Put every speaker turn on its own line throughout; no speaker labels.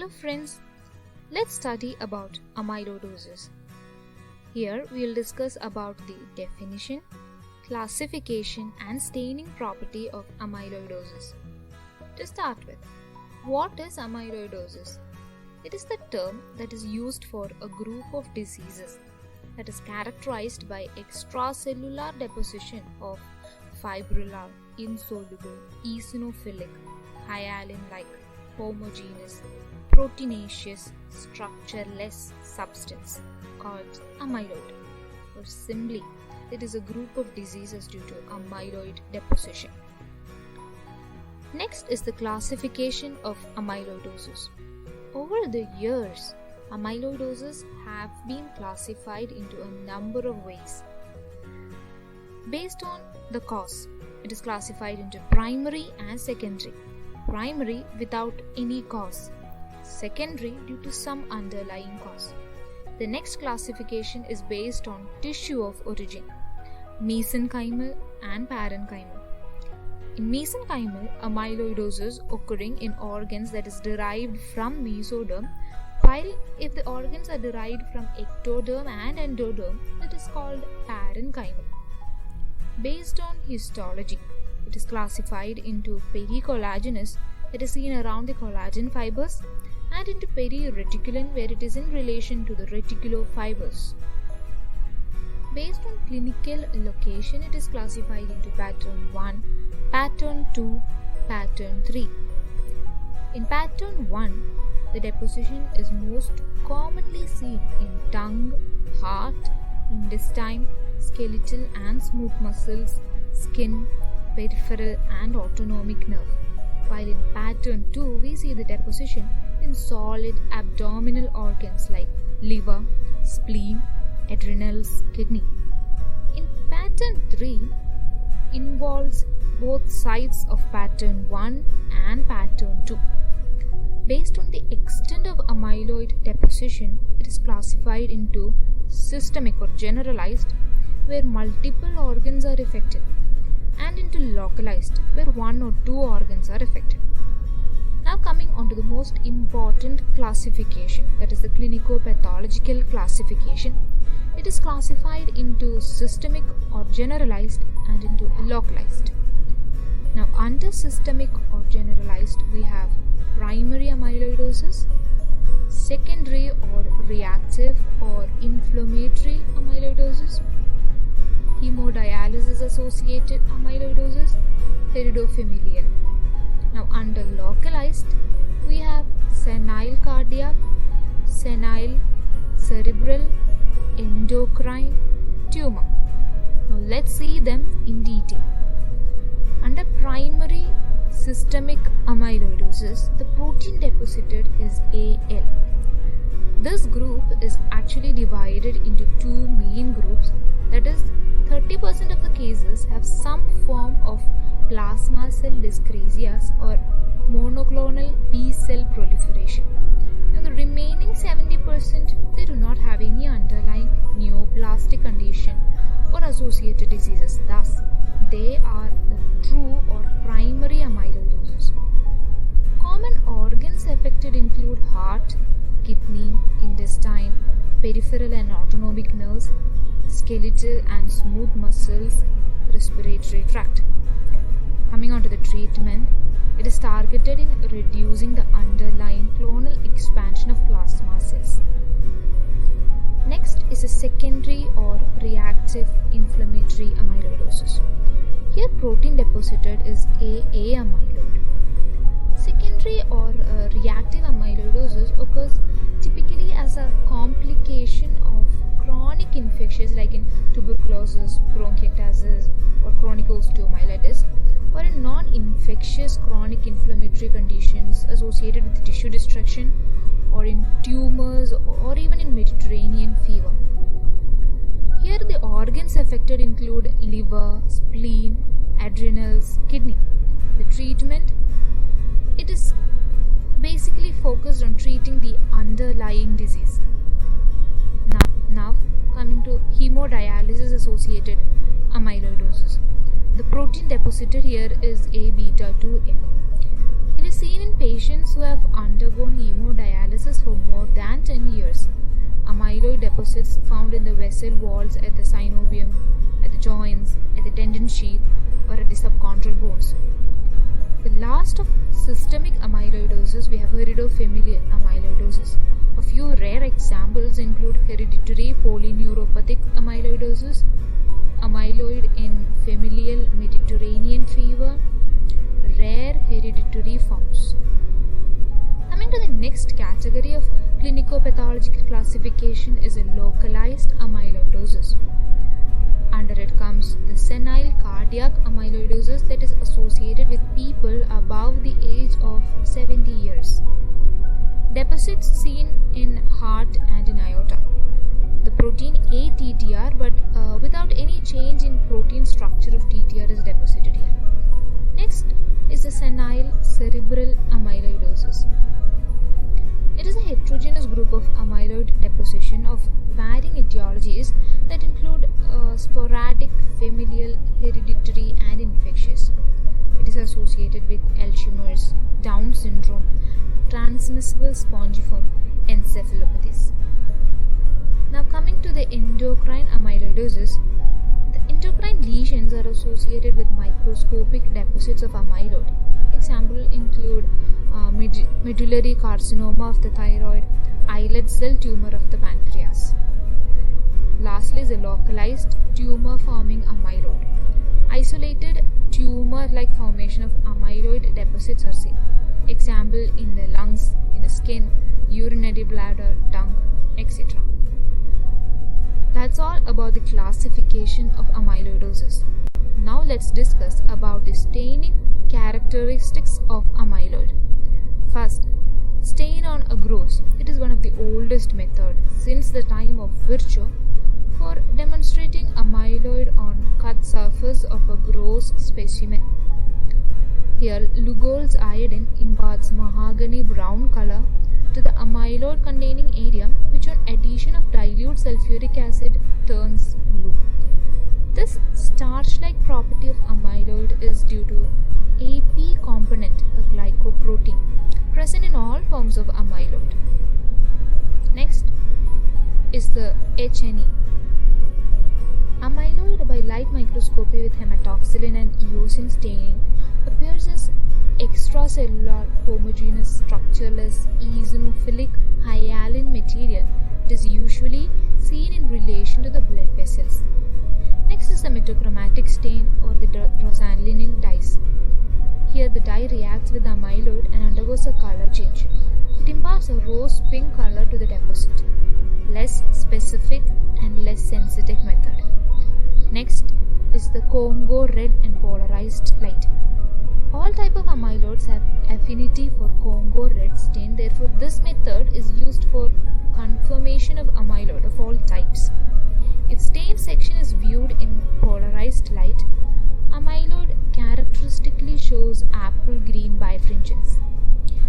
Hello friends, let's study about amyloidosis. Here we will discuss about the definition, classification and staining property of amyloidosis. To start with, what is amyloidosis? It is the term that is used for a group of diseases that is characterized by extracellular deposition of fibrillar, insoluble, eosinophilic, hyaline-like, homogeneous, proteinaceous, structureless substance called amyloid, or simply it is a group of diseases due to amyloid deposition. Next is the classification of amyloidosis. Over the years, amyloidosis have been classified into a number of ways. Based on the cause, it is classified into primary and secondary. Primary without any cause, secondary due to some underlying cause. The next classification is based on tissue of origin, mesenchymal and parenchymal. In mesenchymal, amyloidosis occurring in organs that is derived from mesoderm, while if the organs are derived from ectoderm and endoderm, it is called parenchymal. Based on histology, it is classified into pericollagenous, that is seen around the collagen fibers, and into perireticulin, where it is in relation to the reticulofibers. Based on clinical location, it is classified into pattern 1, pattern 2, pattern 3. In pattern 1, the deposition is most commonly seen in tongue, heart, intestine, skeletal and smooth muscles, skin, peripheral and autonomic nerve, while in pattern 2 we see the deposition in solid abdominal organs like liver, spleen, adrenals, kidney. In pattern 3 involves both sides of pattern 1 and pattern 2. Based on the extent of amyloid deposition, it is classified into systemic or generalized, where multiple organs are affected, and into localized, where one or two organs are affected. Now coming on to the most important classification, that is the clinico-pathological classification. It is classified into systemic or generalized and into localized. Now under systemic or generalized, we have primary amyloidosis, secondary or reactive or inflammatory amyloidosis, hemodialysis associated amyloidosis, heredofamilial. Now under localized, we have senile cardiac, senile cerebral, endocrine, tumor. Now let's see them in detail. Under primary systemic amyloidosis, the protein deposited is AL. This group is actually divided into two main groups, that is 30% of the cases have some form of plasma cell dyscrasias or monoclonal B cell proliferation. Now the remaining 70%, they do not have any underlying neoplastic condition or associated diseases. Thus, they are the true or primary amyloidosis. Common organs affected include heart, kidney, intestine, peripheral and autonomic nerves, skeletal and smooth muscles, respiratory tract. Coming on to the treatment, it is targeted in reducing the underlying clonal expansion of plasma cells. Next is a secondary or reactive inflammatory amyloidosis. Here protein deposited is AA amyloid. Secondary or reactive amyloidosis occurs typically as a complication of chronic infections like in tuberculosis, bronchiectasis or chronic osteomyelitis, or in non-infectious chronic inflammatory conditions associated with tissue destruction, or in tumors, or even in Mediterranean fever. Here the organs affected include liver, spleen, adrenals, kidney. The treatment, it is basically focused on treating the underlying disease. Now coming to hemodialysis associated amyloidosis. The protein deposited here is A beta 2M. It is is seen in patients who have undergone hemodialysis for more than 10 years. Amyloid deposits found in the vessel walls at the synovium, at the joints, at the tendon sheath, or at the subchondral bones. The last of systemic amyloidosis, we have heredofamilial amyloidosis. A few rare examples include hereditary polyneuropathic amyloidosis, amyloid in familial Mediterranean fever, rare hereditary forms. Coming to the next category of clinicopathological classification is a localized amyloidosis. Under it comes the senile cardiac amyloidosis that is associated with people above the age of 70 years. Deposits seen in heart and in aorta. The protein ATTR but without any change in protein structure of TTR is deposited here. Next is the senile cerebral amyloidosis. It is a heterogeneous group of amyloid deposition of varying etiologies that include sporadic, familial, hereditary, and infectious. It is associated with Alzheimer's, Down syndrome, transmissible spongiform encephalopathies. Now coming to the endocrine amyloidosis, the endocrine lesions are associated with microscopic deposits of amyloid. Examples include medullary carcinoma of the thyroid, islet cell tumor of the pancreas. Lastly is a localized tumor-forming amyloid. Isolated tumor-like formation of amyloid deposits are seen. Example in the lungs, in the skin, urinary bladder, tongue, etc. That's all about the classification of amyloidosis. Now let's discuss about the staining characteristics of amyloid. First, stain on agarose. It is one of the oldest methods since the time of Virchow for demonstrating amyloid on cut surface of a gross specimen. Here, Lugol's iodine imparts mahogany brown color to the amyloid containing area, which on addition of dilute sulfuric acid turns blue. This starch-like property of amyloid is due to AP component, a glycoprotein, present in all forms of amyloid. Next is the HNE. Amyloid by light microscopy with hematoxylin and eosin staining appears as extracellular, homogeneous, structureless, eosinophilic, hyaline material. It is usually seen in relation to the blood vessels. Next is the metachromatic stain or the Rosanlinin dyes. Here the dye reacts with the amyloid and undergoes a color change. It imparts a rose pink color to the deposit. Less specific and less sensitive method. Next is the Congo red and polarized light. All type of amyloids have affinity for Congo red stain, therefore this method is used for confirmation of amyloid of all types. If stain section is viewed in polarized light, amyloid characteristically shows apple green birefringence.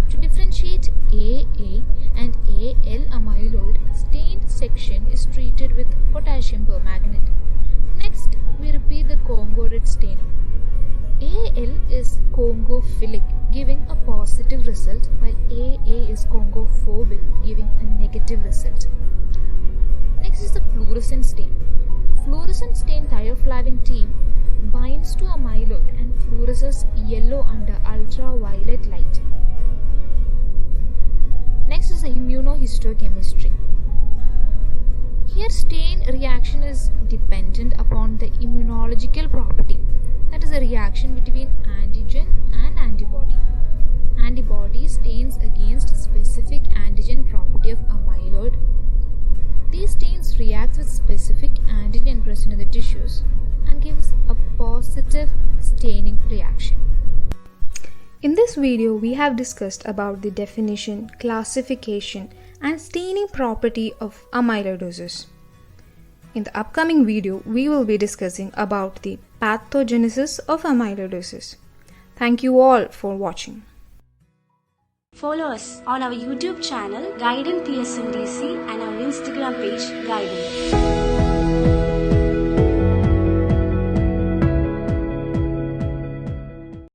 To differentiate AA and AL amyloid, stained section is treated with potassium permanganate. Next, we repeat the Congo red staining. AL is Congophilic, giving a positive result, while AA is Congophobic, giving a negative result. Next is the fluorescent stain. Fluorescent stain thioflavin T binds to amyloid and fluoresces yellow under ultraviolet light. Next is the immunohistochemistry. Here stain reaction is dependent upon the immunological property, that is a reaction between antigen and antibody. Antibody stains against specific antigen property of amyloid. These stains react with specific antigen present in the tissues and gives a positive staining reaction.
In this video, we have discussed about the definition, classification, and staining property of amyloidosis. In the upcoming video, we will be discussing about the pathogenesis of amyloidosis. Thank you all for watching.
Follow us on our YouTube channel Guidant PSMDC and our Instagram page Guidant.